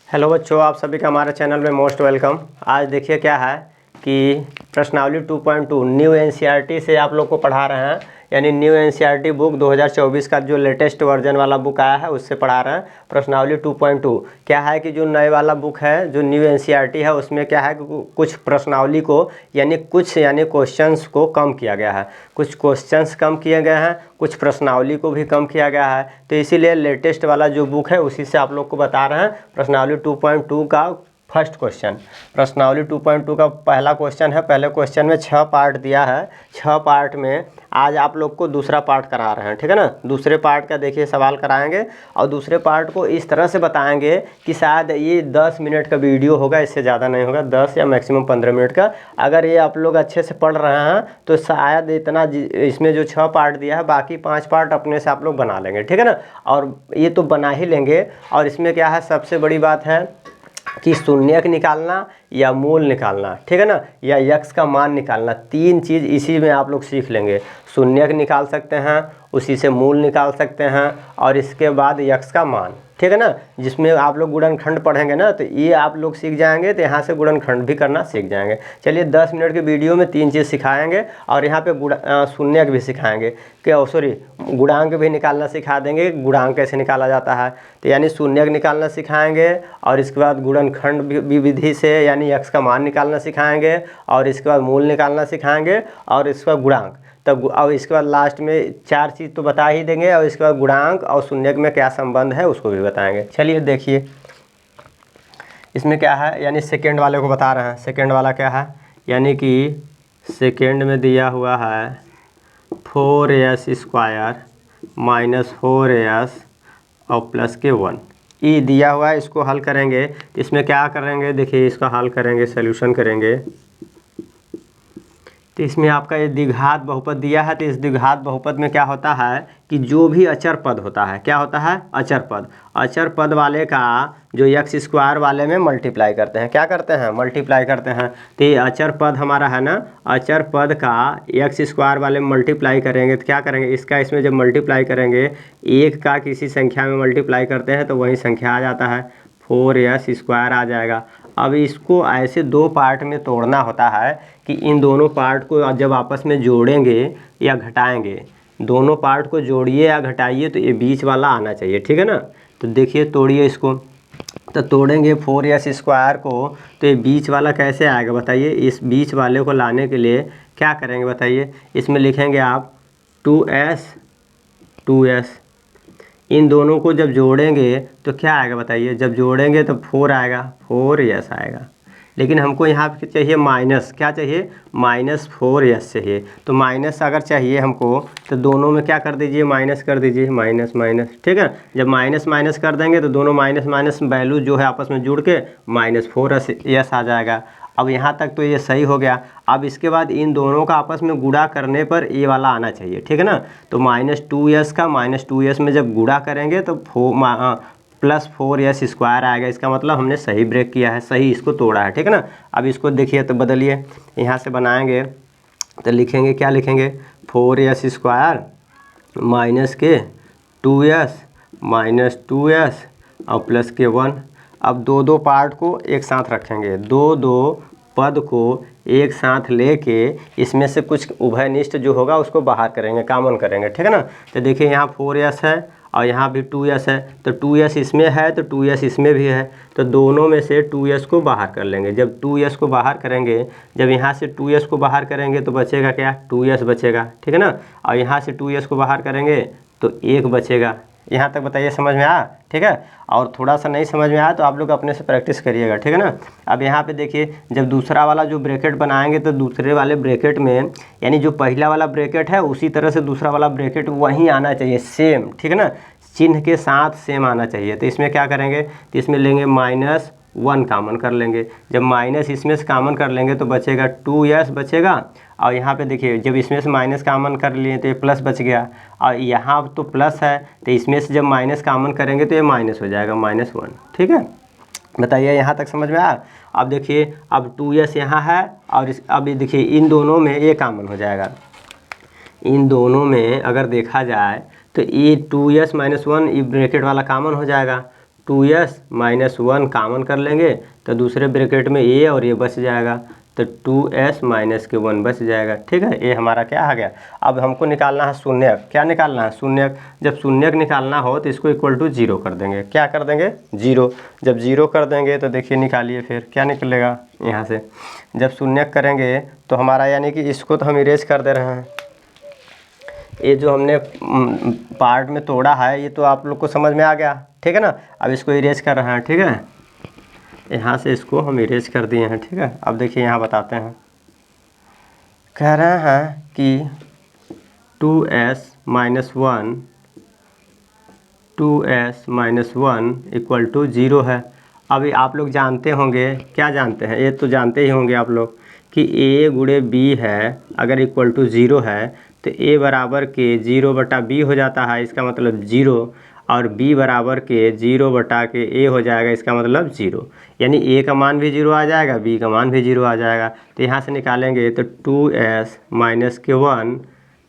Hello बच्चों, आप सभी का हमारे चैनल में मोस्ट वेलकम। आज देखिए क्या है कि प्रश्नावली 2.2 न्यू एनसीईआरटी से आप लोग को पढ़ा रहे हैं। यानी न्यू एनसीईआरटी बुक 2024 का जो लेटेस्ट वर्जन वाला बुक आया है उससे पढ़ा रहे हैं। प्रश्नावली 2.2 क्या है कि जो नए वाला बुक है, जो न्यू एनसीईआरटी है, उसमें क्या है कि कुछ प्रश्नावली को यानी क्वेश्चंस को कम किया गया है। कुछ क्वेश्चंस कम किए गए हैं, कुछ प्रश्नावली को भी कम किया गया है। तो इसीलिए लेटेस्ट वाला जो बुक है उसी से आप लोग को बता रहे हैं। प्रश्नावली 2.2 का फर्स्ट क्वेश्चन, प्रश्नावली 2.2 का पहला क्वेश्चन है। पहले क्वेश्चन में 6 पार्ट दिया है। 6 पार्ट में आज आप लोग को दूसरा पार्ट करा रहे हैं, ठीक है ना। दूसरे पार्ट का देखिए सवाल कराएंगे और दूसरे पार्ट को इस तरह से बताएंगे कि शायद ये 10 मिनट का वीडियो होगा, इससे ज़्यादा नहीं होगा, 10 या मैक्सिमम 15 मिनट का। अगर ये आप लोग अच्छे से पढ़ रहे हैं तो शायद इतना इसमें जो 6 पार्ट दिया है, बाकी 5 पार्ट अपने से आप लोग बना लेंगे, ठीक है ना। और ये तो बना ही लेंगे। और इसमें क्या है, सबसे बड़ी बात है कि शून्यक निकालना या मूल निकालना, ठीक है ना, या यक्स का मान निकालना। 3 चीज़ इसी में आप लोग सीख लेंगे। शून्यक निकाल सकते हैं, उसी से मूल निकाल सकते हैं, और इसके बाद यक्स का मान, ठीक है ना। जिसमें आप लोग गुणनखंड पढ़ेंगे ना, तो ये आप लोग सीख जाएंगे, तो यहाँ से गुणनखंड भी करना सीख जाएंगे। चलिए 10 मिनट के वीडियो में 3 चीज़ सिखाएंगे और यहाँ पे शून्यक भी सिखाएंगे कि गुणांक भी निकालना सिखा देंगे। गुणांक कैसे निकाला जाता है, तो यानी शून्यक निकालना सिखाएंगे, और इसके बाद गुणनखंड भी विधि से यानी यक्स का मान निकालना सिखाएंगे, और इसके बाद मूल निकालना सिखाएंगे, और इसके बाद गुणांक। तब और इसके बाद लास्ट में 4 चीज़ तो बता ही देंगे, और इसके बाद गुणांक और शून्यक में क्या संबंध है उसको भी बताएंगे। चलिए देखिए इसमें क्या है, यानी सेकेंड वाले को बता रहे हैं। सेकेंड वाला क्या है, यानी कि सेकेंड में दिया हुआ है 4s² माइनस 4s और प्लस के 1 ये दिया हुआ है। इसको हल करेंगे, इसमें क्या करेंगे, देखिए इसका हल करेंगे, सॉल्यूशन करेंगे। तो इसमें आपका ये द्विघात बहुपद दिया है। तो इस द्विघात बहुपद में क्या होता है कि जो भी अचर पद होता है, क्या होता है, अचर पद। अचर पद वाले का जो x² वाले में मल्टीप्लाई करते हैं। क्या करते हैं, मल्टीप्लाई करते हैं। तो ये अचर पद हमारा है ना, अचर पद का x² वाले में मल्टीप्लाई करेंगे तो क्या करेंगे, इसका इसमें जब मल्टीप्लाई करेंगे, एक का किसी संख्या में मल्टीप्लाई करते हैं तो वही संख्या आ जाता है, 4s² आ जाएगा। अब इसको ऐसे 2 पार्ट में तोड़ना होता है कि इन दोनों पार्ट को जब आपस में जोड़ेंगे या घटाएंगे, दोनों पार्ट को जोड़िए या घटाइए तो ये बीच वाला आना चाहिए, ठीक है ना। तो देखिए तोड़िए इसको, तो तोड़ेंगे 4s² को, तो ये बीच वाला कैसे आएगा बताइए। इस बीच वाले को लाने के लिए क्या करेंगे बताइए, इसमें लिखेंगे आप 2s। इन दोनों को जब जोड़ेंगे तो क्या आएगा बताइए, जब जोड़ेंगे तो 4 आएगा, 4s आएगा। लेकिन हमको यहाँ पे चाहिए माइनस, क्या चाहिए, -4s चाहिए। तो माइनस अगर चाहिए हमको तो दोनों में क्या कर दीजिए, माइनस कर दीजिए, माइनस माइनस, ठीक है। जब माइनस माइनस कर देंगे तो दोनों माइनस माइनस वैल्यू जो है आपस में जुड़ के -4s आ जाएगा। अब यहाँ तक तो ये सही हो गया। अब इसके बाद इन दोनों का आपस में गुणा करने पर ये वाला आना चाहिए, ठीक है ना। तो -2s का -2s में जब गुणा करेंगे तो +4s² आएगा। इसका मतलब हमने सही ब्रेक किया है, सही इसको तोड़ा है, ठीक है ना। अब इसको देखिए तो बदलिए, यहाँ से बनाएंगे तो लिखेंगे, क्या लिखेंगे, 4s² माइनस के 2s माइनस 2s और प्लस के 1। अब 2 पार्ट को एक साथ रखेंगे, 2 पद को एक साथ लेके इसमें से कुछ उभयनिष्ठ जो होगा उसको बाहर करेंगे, कॉमन करेंगे, ठीक है ना। तो देखिए यहाँ 4s है और यहाँ भी 2s है, तो 2s इसमें है तो 2s इसमें भी है, तो दोनों में से 2s को बाहर कर लेंगे। जब 2s को बाहर करेंगे, जब यहाँ से 2s को बाहर करेंगे तो बचेगा क्या, 2s बचेगा, ठीक है ना। और यहाँ से 2s को बाहर करेंगे तो 1 बचेगा। यहाँ तक बताइए समझ में आया, ठीक है। और थोड़ा सा नहीं समझ में आया तो आप लोग अपने से प्रैक्टिस करिएगा, ठीक है ना। अब यहाँ पे देखिए जब दूसरा वाला जो ब्रैकेट बनाएंगे तो दूसरे वाले ब्रैकेट में यानी जो पहला वाला ब्रैकेट है उसी तरह से दूसरा वाला ब्रैकेट वहीं आना चाहिए, सेम, ठीक है ना, चिन्ह के साथ सेम आना चाहिए। तो इसमें क्या करेंगे, तो इसमें लेंगे -1 कॉमन कर लेंगे। जब माइनस इसमें से कॉमन कर लेंगे तो बचेगा 2s बचेगा, और यहाँ पे देखिए जब इसमें से माइनस कॉमन कर लिए तो ये प्लस बच गया, और यहाँ तो प्लस है तो इसमें से जब माइनस कॉमन करेंगे तो ये माइनस हो जाएगा, -1, ठीक है। बताइए यहाँ तक समझ में आया। अब देखिए अब 2s यहाँ है और अब देखिए इन दोनों में ये कॉमन हो जाएगा। इन दोनों में अगर देखा जाए तो ये 2s - 1 ये ब्रैकेट वाला कॉमन हो जाएगा। 2s माइनस 1 कामन कर लेंगे तो दूसरे ब्रैकेट में a और ये बच जाएगा, तो 2s माइनस के 1 बच जाएगा। ठीक है, ये हमारा क्या आ गया। अब हमको निकालना है शून्यक। क्या निकालना है? शून्यक। जब शून्यक निकालना हो तो इसको इक्वल टू 0 कर देंगे। क्या कर देंगे? 0। जब 0 कर देंगे तो देखिए निकालिए फिर क्या निकलेगा यहाँ से। जब शून्यक करेंगे तो हमारा यानी कि इसको तो हम इरेज कर दे रहे हैं, ये जो हमने पार्ट में तोड़ा है ये तो आप लोग को समझ में आ गया। ठीक है ना, अब इसको इरेज कर रहे हैं। ठीक है, यहाँ से इसको हम इरेज कर दिए हैं। ठीक है, अब देखिए यहाँ बताते हैं, कह रहे हैं कि 2s माइनस 1 इक्वल टू 0 है। अभी आप लोग जानते होंगे, क्या जानते हैं, ये तो जानते ही होंगे आप लोग कि a गुणे b है, अगर इक्वल टू 0 है तो a बराबर के 0 बटा b हो जाता है, इसका मतलब 0, और b बराबर के 0 बटा के a हो जाएगा, इसका मतलब 0। यानी a का मान भी 0 आ जाएगा, b का मान भी 0 आ जाएगा। तो यहाँ से निकालेंगे तो 2s माइनस के 1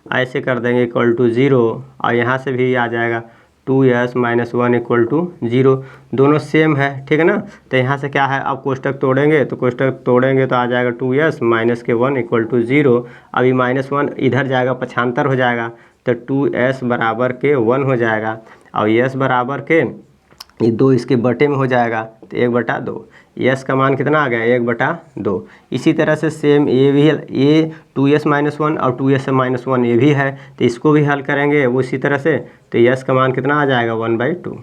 ऐसे कर देंगे इक्वल टू 0, और यहाँ से भी आ जाएगा 2s माइनस 1 इक्वल टू 0। दोनों सेम है। ठीक है ना, तो यहाँ से क्या है, अब कोष्टक तोड़ेंगे तो कोष्टक तोड़ेंगे तो आ जाएगा 2s माइनस के 1 इक्वल टू 0। अभी माइनस 1 इधर जाएगा, पक्षांतर हो जाएगा, तो 2s बराबर के 1 हो जाएगा, और s बराबर के ये 2 इसके बटे में हो जाएगा, तो 1/2। यस का मान कितना आ गया? 1/2। इसी तरह से सेम ये भी, ये 2s माइनस 1 और 2s माइनस 1 ये भी है, तो इसको भी हल करेंगे वो इसी तरह से, तो यस का मान कितना आ जाएगा? 1/2।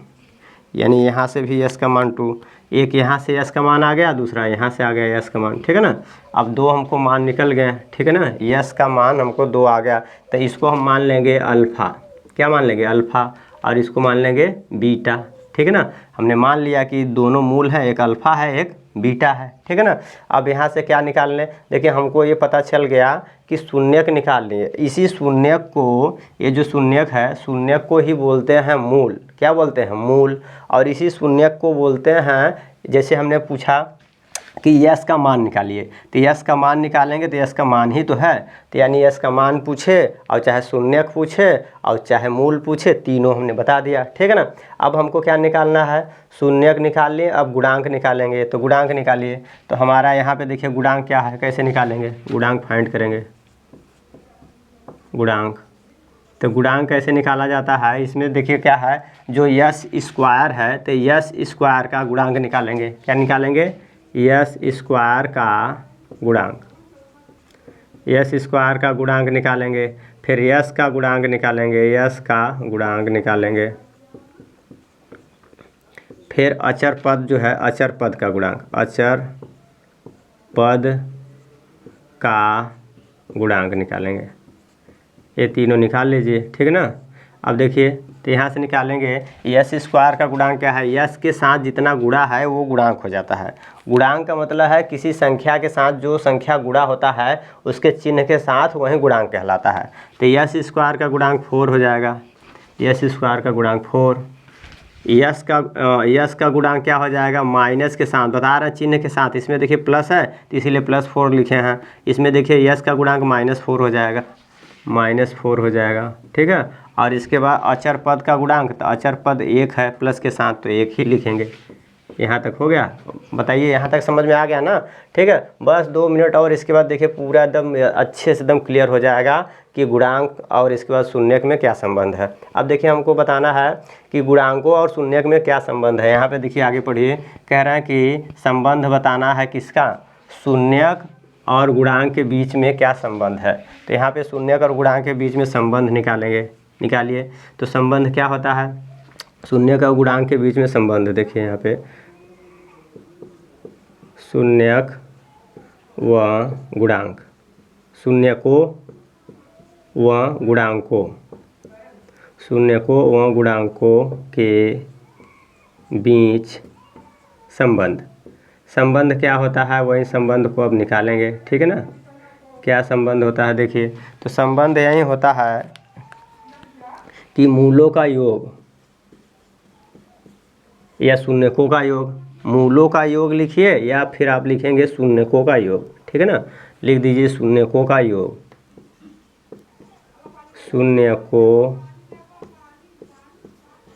यानी यहाँ से भी यस का मान 2, एक यहाँ से यस का मान आ गया, दूसरा यहाँ से आ गया यस का मान। ठीक है ना, अब 2 हमको मान निकल गए। ठीक है ना, यस का मान हमको 2 आ गया, तो इसको हम मान लेंगे अल्फ़ा। क्या मान लेंगे? अल्फ़ा। और इसको मान लेंगे बीटा। ठीक है ना, हमने मान लिया कि दोनों मूल हैं, एक अल्फ़ा है एक बीटा है। ठीक है ना, अब यहाँ से क्या निकाल लें? देखिए हमको ये पता चल गया कि शून्यक निकाल लिए। इसी शून्यक को, ये जो शून्यक है, शून्यक को ही बोलते हैं मूल। क्या बोलते हैं? मूल। और इसी शून्यक को बोलते हैं, जैसे हमने पूछा कि यस का मान निकालिए, तो यस का मान निकालेंगे तो यस का मान ही तो है, तो यानी यस का मान पूछे और चाहे शून्यक पूछे और चाहे मूल पूछे, तीनों हमने बता दिया। ठीक है ना, अब हमको क्या निकालना है? शून्यक निकाल लिए, अब गुणांक निकालेंगे, तो गुणांक निकालिए। तो हमारा यहाँ पे देखिए गुणांक क्या है, कैसे निकालेंगे? गुणांक फाइंड करेंगे, गुणांक। तो गुणांक कैसे निकाला जाता है? इसमें देखिए क्या है, जो यस स्क्वायर है तो यस स्क्वायर का गुणांक निकालेंगे। क्या निकालेंगे? यस स्क्वायर का गुणांक, यस स्क्वायर का गुणांक निकालेंगे। फिर यस का गुणांक निकालेंगे, यस का गुणांक निकालेंगे। फिर अचर पद जो है, अचर पद का गुणांक, अचर पद का गुणांक निकालेंगे। ये तीनों निकाल लीजिए। ठीक है ना, अब देखिए तो यहाँ से निकालेंगे यस स्क्वायर का गुणांक क्या है? यस के साथ जितना गुणा है वो गुणांक हो जाता है। गुणांक का मतलब है किसी संख्या के साथ जो संख्या गुणा होता है उसके चिन्ह के साथ वही गुणांक कहलाता है। तो यस स्क्वायर का गुणांक 4 हो जाएगा, यस स्क्वायर का गुणांक 4। यस का गुणांक क्या हो जाएगा? माइनस के साथ, बता रहे हैं चिन्ह के साथ, इसमें देखिए प्लस है तो इसीलिए +4 लिखे हैं। इसमें देखिए यस का गुणांक -4 हो जाएगा, -4 हो जाएगा। ठीक है, और इसके बाद अचर पद का गुणांक, तो अचर पद 1 है प्लस के साथ, तो 1 ही लिखेंगे। यहाँ तक हो गया? बताइए यहाँ तक समझ में आ गया ना? ठीक है, बस 2 मिनट और, इसके बाद देखिए पूरा एकदम अच्छे से एकदम क्लियर हो जाएगा कि गुणांक और इसके बाद शून्यक में क्या संबंध है। अब देखिए हमको बताना है कि गुणांकों और शून्यक में क्या संबंध है। यहाँ पे देखिए आगे पढ़िए, कह रहा है कि संबंध बताना है किसका? शून्यक और गुणांक के बीच में क्या संबंध है। तो यहाँ पे शून्यक और गुणांक के बीच में संबंध निकालेंगे। निकालिए, तो संबंध क्या होता है? शून्यक और गुणांक के बीच में संबंध देखिए यहाँ पे, शून्यक व गुणांक, शून्यकों व गुणांकों, शून्यकों व गुणांकों के बीच संबंध। संबंध क्या होता है वही संबंध को अब निकालेंगे। ठीक है ना, क्या संबंध होता है? देखिए तो संबंध यही होता है कि मूलों का योग या शून्यकों का योग, मूलों का योग लिखिए या फिर आप लिखेंगे शून्यकों का योग। ठीक है ना, लिख दीजिए शून्यकों का योग, शून्यकों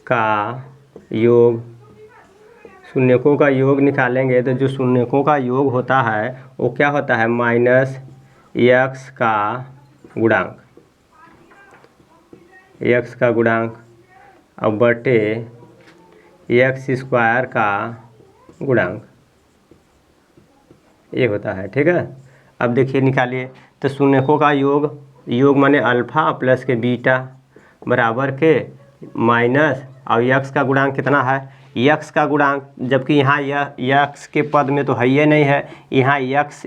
का योग शून्यकों का योग निकालेंगे तो जो शून्यकों का योग होता है वो क्या होता है, माइनस एक्स का गुणांक, एक्स का गुणांक और बटे एक्स स्क्वायर का गुणांक, ये होता है। ठीक है, अब देखिए निकालिए, तो शून्यकों का योग, योग माने अल्फ़ा प्लस के बीटा बराबर के माइनस और यक्स का गुणांक कितना है, यक्स का गुणांक, जबकि यहाँ यह यक्स के पद में तो है ये नहीं है, यहाँ यक्स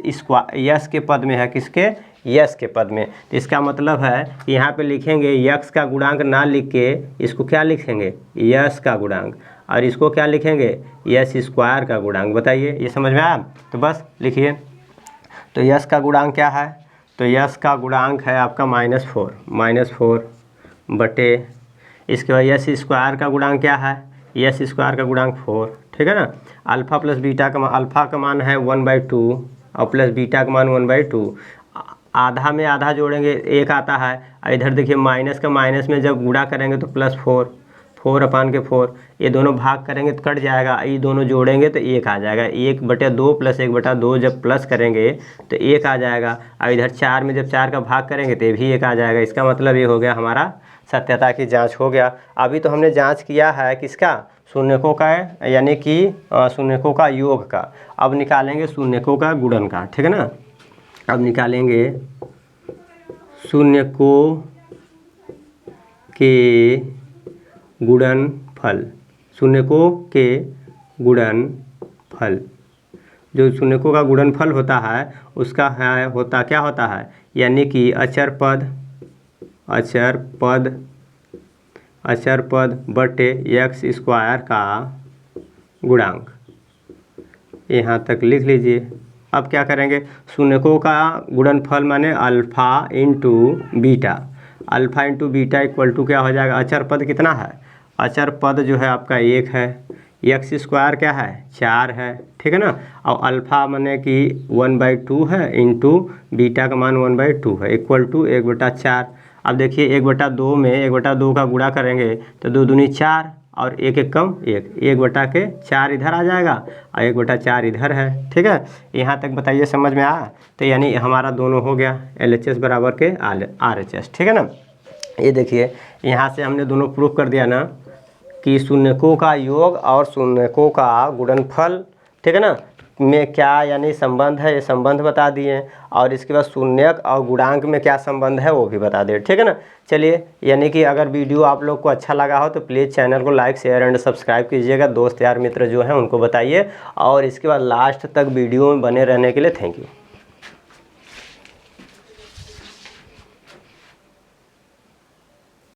यस के पद में है, किसके, यस के पद में। तो इसका मतलब है यहाँ पे लिखेंगे यक्स का गुणांक ना लिख के इसको क्या लिखेंगे, यस का गुणांक, और इसको क्या लिखेंगे, यस स्क्वायर का गुणांक। बताइए, ये समझ में आया? तो बस लिखिए, तो यस का गुणांक क्या है, तो यस का गुणांक है आपका -4 बटे, इसके बाद यस स्क्वायर का गुणांक क्या है, यस स्क्वायर का गुणांक 4। ठीक है ना, अल्फ़ा प्लस बीटा का अल्फ़ा का मान है 1/2 और प्लस बीटा का मान 1/2। आधा में आधा जोड़ेंगे 1 आता है, और इधर देखिए माइनस का माइनस में जब गुणा करेंगे तो +4 ये दोनों भाग करेंगे तो कट जाएगा, ये दोनों जोड़ेंगे तो 1 आ जाएगा, 1/2 प्लस 1/2 जब प्लस करेंगे तो 1 आ जाएगा, और इधर 4 में जब 4 का भाग करेंगे तो ये भी 1 आ जाएगा। इसका मतलब ये हो गया हमारा सत्यता की जांच हो गया। अभी तो हमने जांच किया है किसका, शून्यकों का, यानी कि शून्यकों का योग का। अब निकालेंगे शून्यकों का गुणन का। ठीक है ना, अब निकालेंगे शून्यकों के गुणनफल, शून्यकों के गुणनफल, जो शून्यकों का गुणनफल होता है उसका है क्या होता है, यानी कि अचर पद बटे एक्स स्क्वायर का गुणांक। यहाँ तक लिख लीजिए। अब क्या करेंगे, शून्यकों का गुणनफल माने alpha into beta, alpha into beta equal to क्या हो जाएगा, अचर पद कितना है, अचर पद जो है आपका 1 है, एक्स स्क्वायर क्या है 4 है। ठीक है ना, और अल्फ़ा माने कि 1/2 है इंटू बीटा का मान 1/2 है इक्वल टू 1/4। अब देखिए 1/2 में 1/2 का गुणा करेंगे तो 2 दूनी 4 और 1 1 कम 1/4 इधर आ जाएगा और 1/4 इधर है। ठीक है, यहाँ तक बताइए समझ में आया? तो यानी हमारा दोनों हो गया LHS बराबर के RHS। ठीक है ना, ये देखिए यहाँ से हमने दोनों प्रूफ कर दिया ना कि शून्यकों का योग और शून्यकों का गुणनफल, ठीक है ना, में क्या यानी संबंध है, ये संबंध बता दिए, और इसके बाद शून्यक और गुणांक में क्या संबंध है वो भी बता दिए। ठीक है ना, चलिए, यानी कि अगर वीडियो आप लोग को अच्छा लगा हो तो प्लीज़ चैनल को लाइक शेयर एंड सब्सक्राइब कीजिएगा, दोस्त यार मित्र जो हैं उनको बताइए, और इसके बाद लास्ट तक वीडियो में बने रहने के लिए थैंक यू।